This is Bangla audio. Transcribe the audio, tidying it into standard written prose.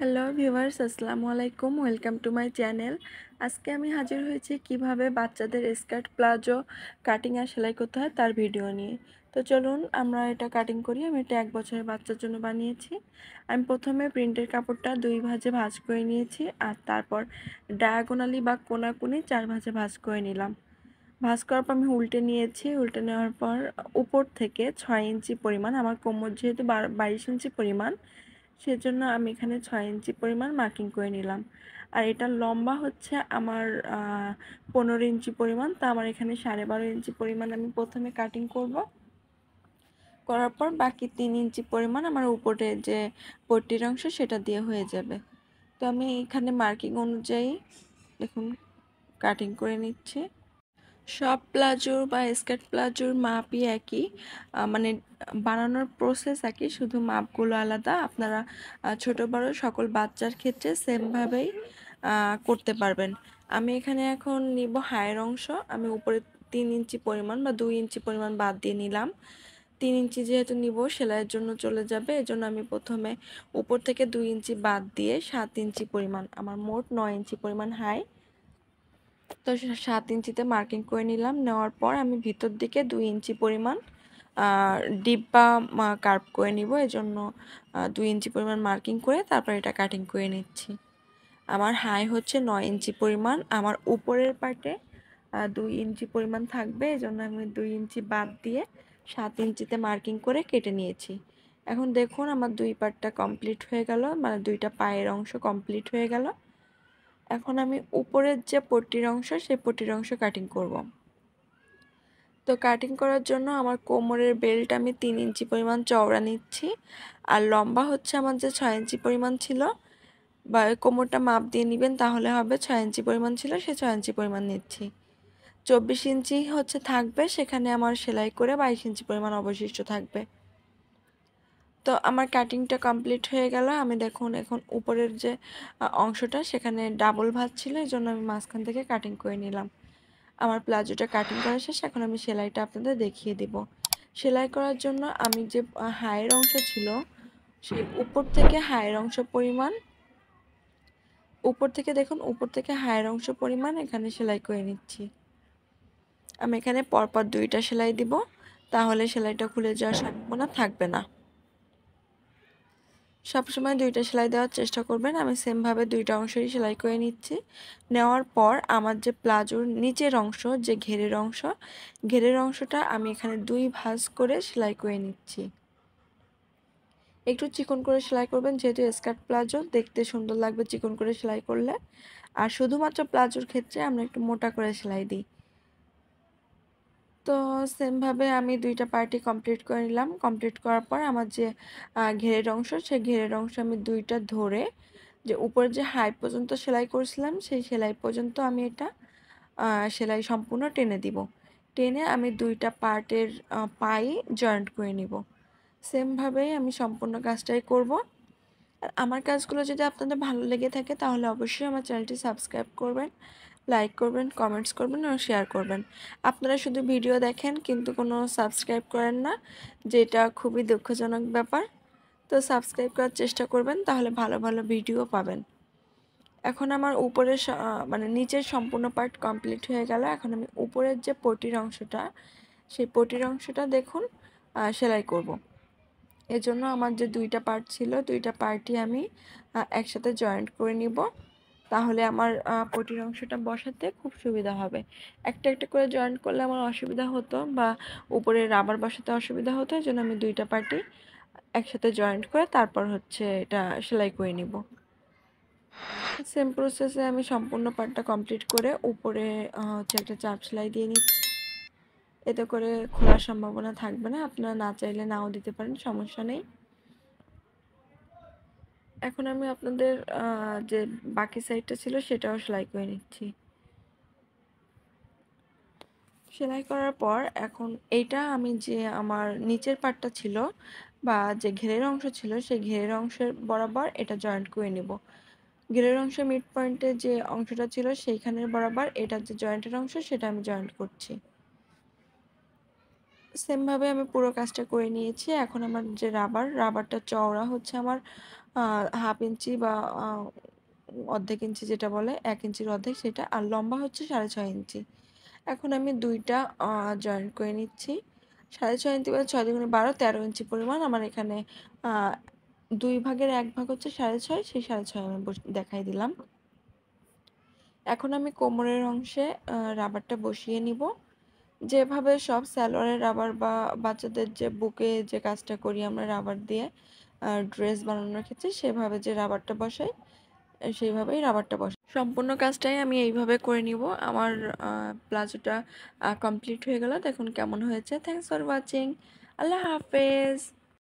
হ্যালো ভিউয়ার্স, আসসালামু আলাইকুম। Welcome to my channel. আজকে আমি হাজির হয়েছি কিভাবে বাচ্চাদের স্কার্ট প্লাজো কাটিং আর সেলাই করতে হয় তার ভিডিও নিয়ে। তো চলুন আমরা এটা কাটিং করি। আমি এটা 1 বছরের বাচ্চার জন্য বানিয়েছি। আমি প্রথমে প্রিন্টের কাপড়টা 2 ভাঁজে ভাঁজ করে নিয়েছি, আর তারপর ডায়াগোনালি বা কোনাকুনি 4 ভাঁজে ভাঁজ করে নিলাম। ভাঁজ করার পর আমি উল্টে নিয়েছি। উল্টে নেওয়ার পর উপর থেকে 6 ইঞ্চি পরিমাণ, আমার কোমর যেহেতু 22 ইঞ্চি পরিমাণ, সেজন্য আমি এখানে 6 ইঞ্চি পরিমাণ মার্কিং করে নিলাম। আর এটা লম্বা হচ্ছে আমার 15 ইঞ্চি পরিমাণ, তা আমার এখানে 12.5 ইঞ্চি পরিমাণ আমি প্রথমে কাটিং করব। করার পর বাকি 3 ইঞ্চি পরিমাণ আমার উপরে যে পট্টির অংশ সেটা দিয়ে হয়ে যাবে। তো আমি এখানে মার্কিং অনুযায়ী দেখুন কাটিং করে নিচ্ছি। সব প্লাজোর বা স্কার্ট প্লাজোর মাপই একই, মানে বানানোর প্রসেস একই, শুধু মাপগুলো আলাদা। আপনারা ছোট বড় সকল বাচ্চার ক্ষেত্রে সেমভাবেই করতে পারবেন। আমি এখানে এখন নিব হায়ের অংশ। আমি উপরে 3 ইঞ্চি পরিমাণ বা 2 ইঞ্চি পরিমাণ বাদ দিয়ে নিলাম। 3 ইঞ্চি যেহেতু নিব সেলাইয়ের জন্য চলে যাবে, এজন্য আমি প্রথমে উপর থেকে 2 ইঞ্চি বাদ দিয়ে 7 ইঞ্চি পরিমাণ, আমার মোট 9 ইঞ্চি পরিমাণ হাই, তো 7 ইঞ্চিতে মার্কিং করে নিলাম। নেওয়ার পর আমি ভিতর দিকে 2 ইঞ্চি পরিমাণ ডিপ বা কার্ভ করে নিব। এজন্য 2 ইঞ্চি পরিমাণ মার্কিং করে তারপর এটা কাটিং করে নিচ্ছি। আমার হাই হচ্ছে 9 ইঞ্চি পরিমাণ, আমার উপরের পার্টে 2 ইঞ্চি পরিমাণ থাকবে, এজন্য আমি 2 ইঞ্চি বাদ দিয়ে 7 ইঞ্চিতে মার্কিং করে কেটে নিয়েছি। এখন দেখুন আমার দুই পার্টটা কমপ্লিট হয়ে গেল, মানে দুইটা পায়ের অংশ কমপ্লিট হয়ে গেল। এখন আমি উপরের যে পট্টির অংশ সেই পট্টির অংশ কাটিং করব। তো কাটিং করার জন্য আমার কোমরের বেল্ট আমি 3 ইঞ্চি পরিমাণ চওড়া নিচ্ছি, আর লম্বা হচ্ছে আমার যে 6 ইঞ্চি পরিমাণ ছিল, বা কোমরটা মাপ দিয়ে নেবেন তাহলে হবে। 6 ইঞ্চি পরিমাণ ছিল, সে 6 ইঞ্চি পরিমাণ নিচ্ছি। 24 ইঞ্চি হচ্ছে থাকবে, সেখানে আমার সেলাই করে 22 ইঞ্চি পরিমাণ অবশিষ্ট থাকবে। তো আমার কাটিংটা কমপ্লিট হয়ে গেল। আমি দেখুন এখন উপরের যে অংশটা সেখানে ডাবল ভাঁজ ছিল, এই জন্য আমি মাঝখান থেকে কাটিং করে নিলাম। আমার প্লাজোটা কাটিং করা শেষ, এখন আমি সেলাইটা আপনাদের দেখিয়ে দিব। সেলাই করার জন্য আমি যে হাইয়ের অংশ ছিল সেই উপর থেকে হাইয়ের অংশ পরিমাণ, উপর থেকে দেখুন উপর থেকে হাইয়ের অংশ পরিমাণ এখানে সেলাই করে নিচ্ছি। আমি এখানে পরপর 2টা সেলাই দিব, তাহলে সেলাইটা খুলে যাওয়ার সম্ভাবনা থাকবে না। সবসময় 2টা সেলাই দেওয়ার চেষ্টা করবেন। আমি সেমভাবে 2টা অংশই সেলাই করে নিচ্ছি। নেওয়ার পর আমার যে প্লাজোর নিচের অংশ, যে ঘেরের অংশটা আমি এখানে 2 ভাঁজ করে সেলাই করে নিচ্ছি। একটু চিকন করে সেলাই করবেন, যেহেতু স্কার্ট প্লাজো দেখতে সুন্দর লাগবে চিকন করে সেলাই করলে। আর শুধুমাত্র প্লাজোর ক্ষেত্রে আমরা একটু মোটা করে সেলাই দিই। তো সেমভাবে আমি 2টা পার্টই কমপ্লিট করে নিলাম। কমপ্লিট করার পর আমার যে ঘেরের অংশ, সেই ঘেরের অংশ আমি 2টা ধরে যে উপরে যে হাই পর্যন্ত সেলাই করেছিলাম সেই সেলাই পর্যন্ত আমি এটা সেলাই সম্পূর্ণ টেনে দিব। টেনে আমি 2টা পার্টের পাই জয়েন্ট করে নিব। সেমভাবেই আমি সম্পূর্ণ কাজটাই করব। আর আমার কাজগুলো যদি আপনাদের ভালো লেগে থাকে তাহলে অবশ্যই আমার চ্যানেলটি সাবস্ক্রাইব করবেন, লাইক করবেন, কমেন্টস করবেন ও শেয়ার করবেন। আপনারা শুধু ভিডিও দেখেন কিন্তু কোনো সাবস্ক্রাইব করেন না, যেটা খুবই দুঃখজনক ব্যাপার। তো সাবস্ক্রাইব করার চেষ্টা করবেন, তাহলে ভালো ভালো ভিডিও পাবেন। এখন আমার উপরের মানে নিচের সম্পূর্ণ পার্ট কমপ্লিট হয়ে গেল। এখন আমি উপরের যে পটির অংশটা, সেই পটির অংশটা দেখুন সেলাই করব। এজন্য আমার যে 2টা পার্ট ছিল 2টা পার্টই আমি একসাথে জয়েন্ট করে নিব, তাহলে আমার পটির অংশটা বসাতে খুব সুবিধা হবে। একটা একটা করে জয়েন্ট করলে আমার অসুবিধা হতো, বা উপরে রাবার বসাতে অসুবিধা হতো, এই জন্য আমি 2টা পার্টই একসাথে জয়েন্ট করে তারপর হচ্ছে এটা সেলাই করে নিব। সেম প্রসেসে আমি সম্পূর্ণ পার্টটা কমপ্লিট করে উপরে হচ্ছে একটা চাপ সেলাই দিয়ে নিচ্ছি। এতে করে খোলার সম্ভাবনা থাকবে না, আপনারা না চাইলে নাও দিতে পারেন, সমস্যা নেই। এখন আমি আপনাদের যে বাকি সাইডটা ছিল সেটাও সেলাই করে নিচ্ছি। সেলাই করার পর এখন এইটা আমি যে আমার নিচের পার্টটা ছিল বা যে ঘেরের অংশ ছিল সেই ঘেরের অংশের বরাবর এটা জয়েন্ট করে নেব। ঘেরের অংশের মিড পয়েন্টে যে অংশটা ছিল সেইখানের বরাবর এটা যে জয়েন্টের অংশ সেটা আমি জয়েন্ট করছি। সেমভাবে আমি পুরো কাজটা করে নিয়েছি। এখন আমার যে রাবারটা চওড়া হচ্ছে আমার হাফ ইঞ্চি বা অর্ধেক ইঞ্চি যেটা বলে 1 ইঞ্চির অর্ধেক সেটা, আর লম্বা হচ্ছে 6.5 ইঞ্চি। এখন আমি দুইটা জয়েন্ট করে নিচ্ছি। 6.5 ইঞ্চি বা 6 দুগুণে 12, 13 ইঞ্চি পরিমাণ আমার এখানে। 2 ভাগের 1 ভাগ হচ্ছে 6.5, সেই 6.5 আমি দেখাই দিলাম। এখন আমি কোমরের অংশে রাবারটা বসিয়ে নিব। যেভাবে সব সালোয়ারের রাবার বা বাচ্চাদের যে বুকে যে কাজটা করি আমরা রাবার দিয়ে ড্রেস বানানোর ক্ষেত্রে, সেভাবে যে রাবারটা বসাই সেইভাবেই রাবারটা বসাই। সম্পূর্ণ কাজটাই আমি এইভাবে করে নিব। আমার প্লাজোটা কমপ্লিট হয়ে গেল। দেখুন কেমন হয়েছে। Thanks for watching. আল্লাহ হাফেজ।